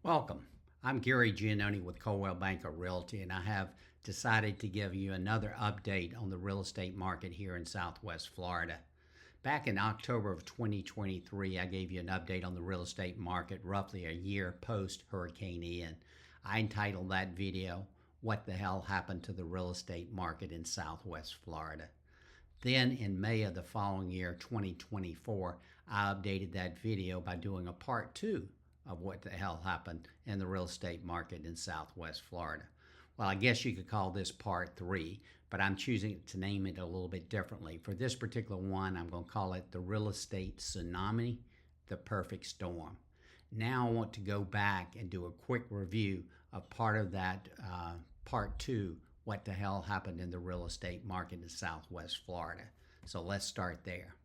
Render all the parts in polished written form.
Welcome. I'm Gary Giannoni with Coldwell Banker Realty, and I have decided to give you another update on the real estate market here in Southwest Florida. Back in October of 2023, I gave you an update on the real estate market roughly a year post Hurricane Ian. I entitled that video, "What the Hell Happened to the Real Estate Market in Southwest Florida?" Then in May of the following year, 2024, I updated that video by doing a part two of what the hell happened in the real estate market in Southwest Florida. Well, I guess you could call this part three, but I'm choosing to name it a little bit differently. For this particular one, I'm going to call it the Real Estate Tsunami, the Perfect Storm. Now I want to go back and do a quick review of part of that part two, what the hell happened in the real estate market in Southwest Florida. So let's start there.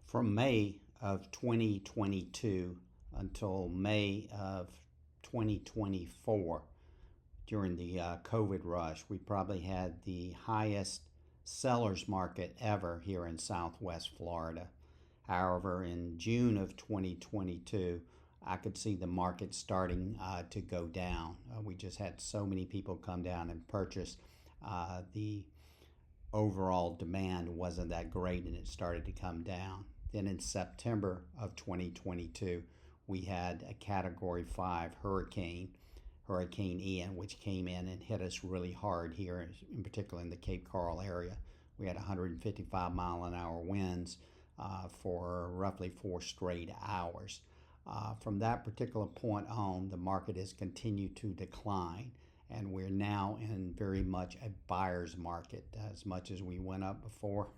From May of 2022 until May of 2024, during the COVID rush, we probably had the highest sellers market ever here in Southwest Florida. However, in June of 2022, I could see the market starting to go down. We just had so many people come down and purchase. The overall demand wasn't that great, and it started to come down. Then in September of 2022, we had a Category 5 Hurricane Ian, which came in and hit us really hard here, in particular in the Cape Coral area. We had 155-mile-an-hour winds for roughly 4 straight hours. From that particular point on, the market has continued to decline, and we're now in very much a buyer's market. As much as we went up before,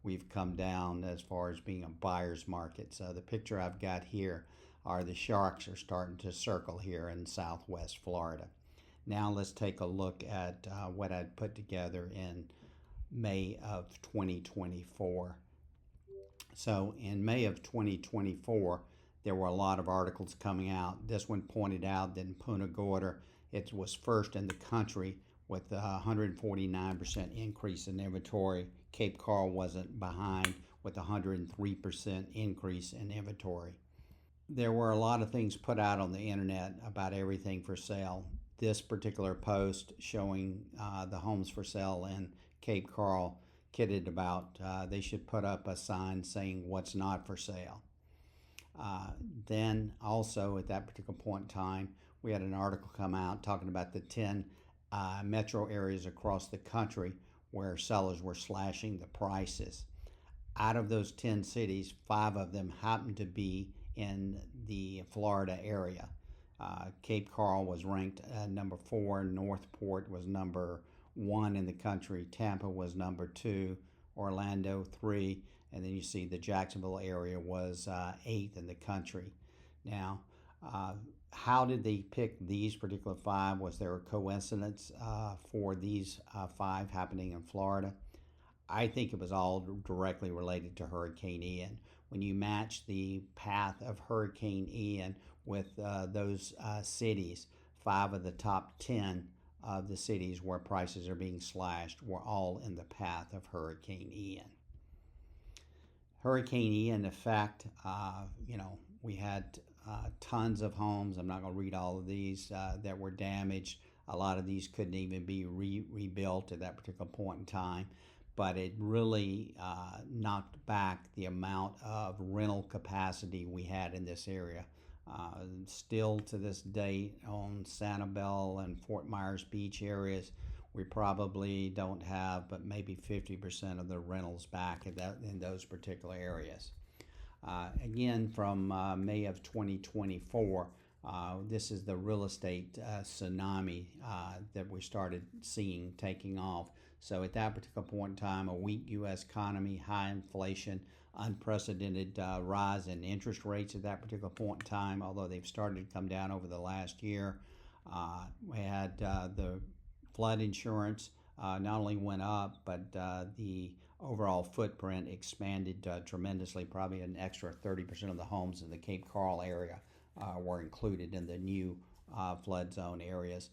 we've come down as far as being a buyer's market. So the picture I've got here are the sharks are starting to circle here in Southwest Florida. Now let's take a look at what I'd put together in May of 2024. So in May of 2024, there were a lot of articles coming out. This one pointed out that in Punta Gorda, it was first in the country with a 149% increase in inventory. Cape Coral wasn't behind with a 103% increase in inventory. There were a lot of things put out on the internet about everything for sale. This particular post showing the homes for sale in Cape Coral kidded about they should put up a sign saying what's not for sale. Then also at that particular point in time, we had an article come out talking about the 10 metro areas across the country where sellers were slashing the prices. Out of those 10 cities, 5 of them happened to be in the Florida area. Cape Coral was ranked number 4, Northport was number 1 in the country, Tampa was number 2, Orlando 3, and then you see the Jacksonville area was 8th in the country. Now, how did they pick these particular 5? Was there a coincidence for these 5 happening in Florida? I think it was all directly related to Hurricane Ian. When you match the path of Hurricane Ian with those cities, 5 of the top 10 of the cities where prices are being slashed were all in the path of Hurricane Ian. Hurricane Ian effect, we had tons of homes. I'm not going to read all of these that were damaged. A lot of these couldn't even be rebuilt at that particular point in time. But it really knocked back the amount of rental capacity we had in this area. Still to this day on Sanibel and Fort Myers Beach areas, we probably don't have but maybe 50% of the rentals back in those particular areas. Again, from May of 2024, this is the real estate tsunami that we started seeing taking off. So at that particular point in time, a weak U.S. economy, high inflation, unprecedented rise in interest rates at that particular point in time, although they've started to come down over the last year. We had the flood insurance not only went up, but the overall footprint expanded tremendously. Probably an extra 30% of the homes in the Cape Coral area were included in the new flood zone areas.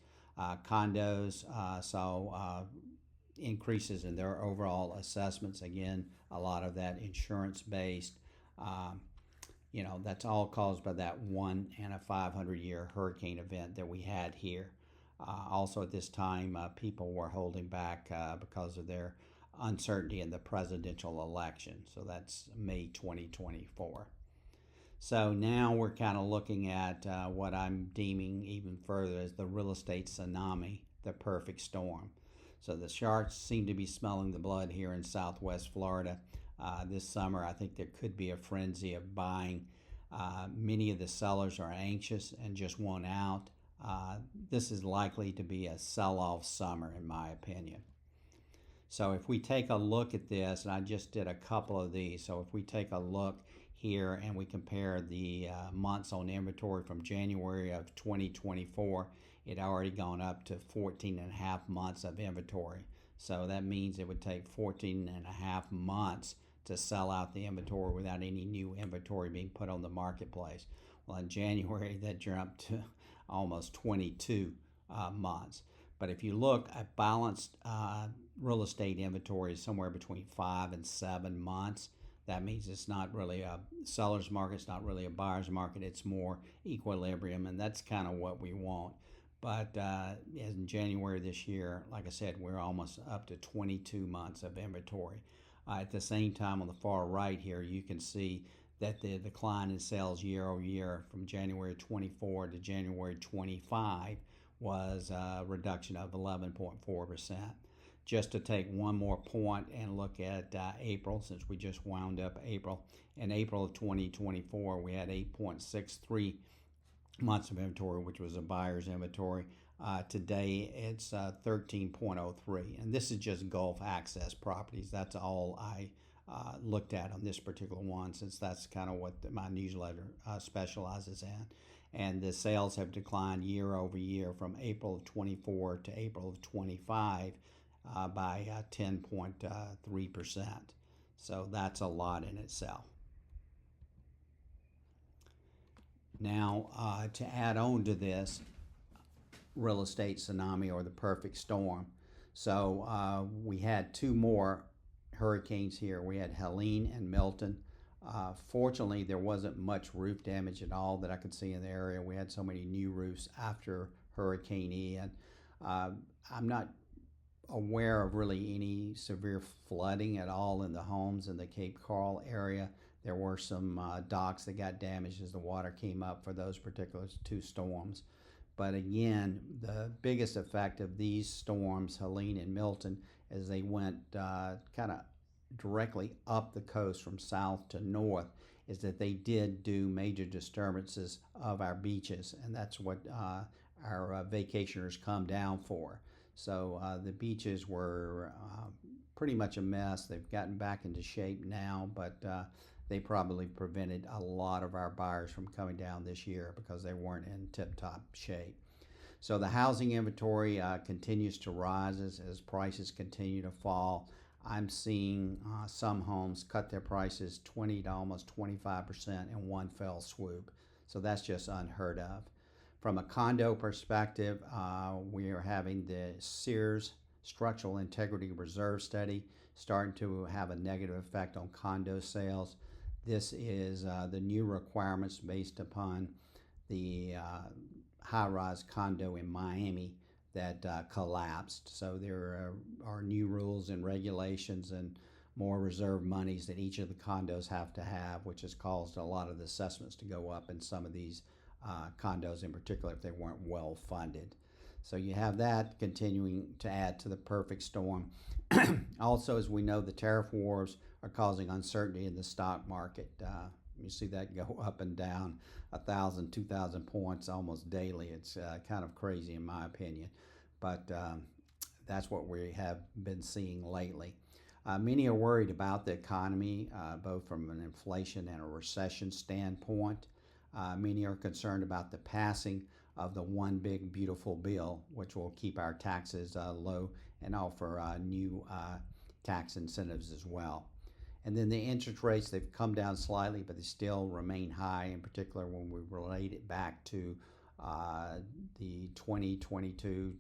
Condos saw increases in their overall assessments. Again, a lot of that insurance based. That's all caused by that 1 in a 500-year hurricane event that we had here. Also, at this time, people were holding back because of their uncertainty in the presidential election. So that's May 2024. So now we're kind of looking at what I'm deeming even further as the real estate tsunami, the perfect storm. So the sharks seem to be smelling the blood here in Southwest Florida. This summer, I think there could be a frenzy of buying. Many of the sellers are anxious and just want out. This is likely to be a sell-off summer, in my opinion. So if we take a look at this, and I just did a couple of these, so if we take a look here and we compare the months on inventory from January of 2024, it already gone up to 14 and a half months of inventory. So that means it would take 14 and a half months to sell out the inventory without any new inventory being put on the marketplace. Well, in January, that jumped to almost 22 months. But if you look at balanced real estate inventory is somewhere between 5 and 7 months. That means it's not really a seller's market, it's not really a buyer's market, it's more equilibrium, and that's kind of what we want. But in January this year, like I said, we're almost up to 22 months of inventory. At the same time, on the far right here, you can see that the decline in sales year over year from January 24 to January 25 was a reduction of 11.4%. Just to take one more point and look at April, since we just wound up April. In April of 2024, we had 8.63 months of inventory, which was a buyer's inventory. Today, it's 13.03. And this is just Gulf Access properties. That's all I looked at on this particular one, since that's kind of what my newsletter specializes in. And the sales have declined year over year from April of 24 to April of 25 by 10.3%. So that's a lot in itself. Now, to add on to this real estate tsunami or the perfect storm, so we had two more hurricanes here. We had Helene and Milton. Fortunately, there wasn't much roof damage at all that I could see in the area. We had so many new roofs after Hurricane Ian. I'm not aware of really any severe flooding at all in the homes in the Cape Coral area. There were some docks that got damaged as the water came up for those particular two storms. But again, the biggest effect of these storms, Helene and Milton, as they went kind of directly up the coast from south to north, is that they did do major disturbances of our beaches, and that's what our vacationers come down for. So the beaches were pretty much a mess. They've gotten back into shape now, but they probably prevented a lot of our buyers from coming down this year because they weren't in tip-top shape. So the housing inventory continues to rise as prices continue to fall. I'm seeing some homes cut their prices 20 to almost 25% in one fell swoop. So that's just unheard of. From a condo perspective, we are having the Sears Structural Integrity Reserve Study starting to have a negative effect on condo sales. This is the new requirements based upon the high-rise condo in Miami that collapsed. So there are new rules and regulations and more reserve monies that each of the condos have to have, which has caused a lot of the assessments to go up in some of these condos in particular if they weren't well funded. So you have that continuing to add to the perfect storm. Also, as we know, the tariff wars are causing uncertainty in the stock market. You see that go up and down 1,000, 2,000 points almost daily. It's kind of crazy in my opinion, but that's what we have been seeing lately. Many are worried about the economy, both from an inflation and a recession standpoint. Many are concerned about the passing of the One Big Beautiful Bill, which will keep our taxes low and offer new tax incentives as well. And then the interest rates, they've come down slightly, but they still remain high, in particular when we relate it back to the 2022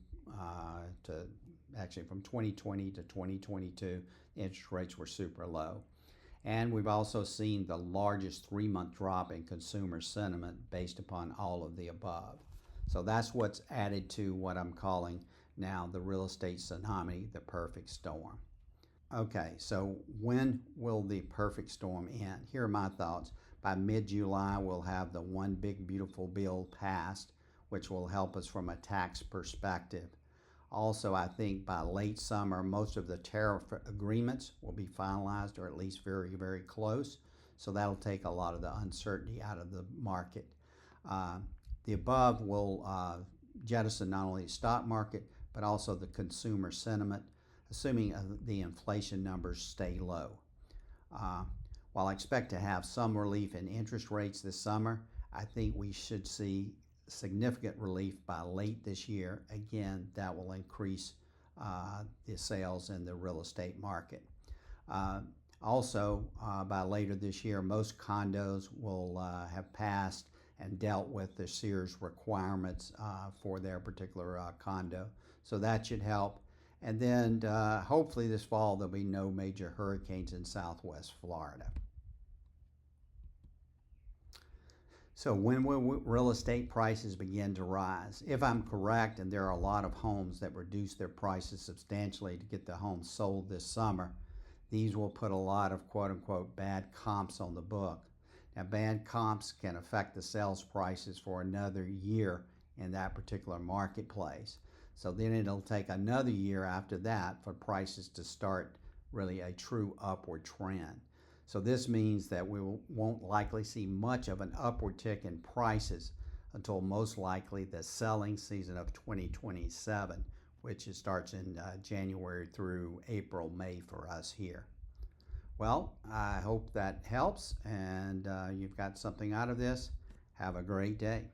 to actually from 2020 to 2022, the interest rates were super low. And we've also seen the largest 3-month drop in consumer sentiment based upon all of the above. So that's what's added to what I'm calling now the real estate tsunami, the perfect storm. Okay, so when will the perfect storm end? Here are my thoughts. By mid-July, we'll have the one big beautiful bill passed, which will help us from a tax perspective. Also, I think by late summer, most of the tariff agreements will be finalized, or at least very, very close. So that'll take a lot of the uncertainty out of the market. The above will jettison not only the stock market, but also the consumer sentiment, assuming the inflation numbers stay low. While I expect to have some relief in interest rates this summer, I think we should see significant relief by late this year. Again, that will increase the sales in the real estate market. Also, by later this year, most condos will have passed and dealt with the Sears requirements for their particular condo. So that should help. And then hopefully this fall there'll be no major hurricanes in Southwest Florida. So when will real estate prices begin to rise? If I'm correct, and there are a lot of homes that reduce their prices substantially to get the homes sold this summer, these will put a lot of quote-unquote bad comps on the book. Now, bad comps can affect the sales prices for another year in that particular marketplace. So then it'll take another year after that for prices to start really a true upward trend. So this means that we won't likely see much of an upward tick in prices until most likely the selling season of 2027, which starts in January through April, May for us here. Well, I hope that helps and you've got something out of this. Have a great day.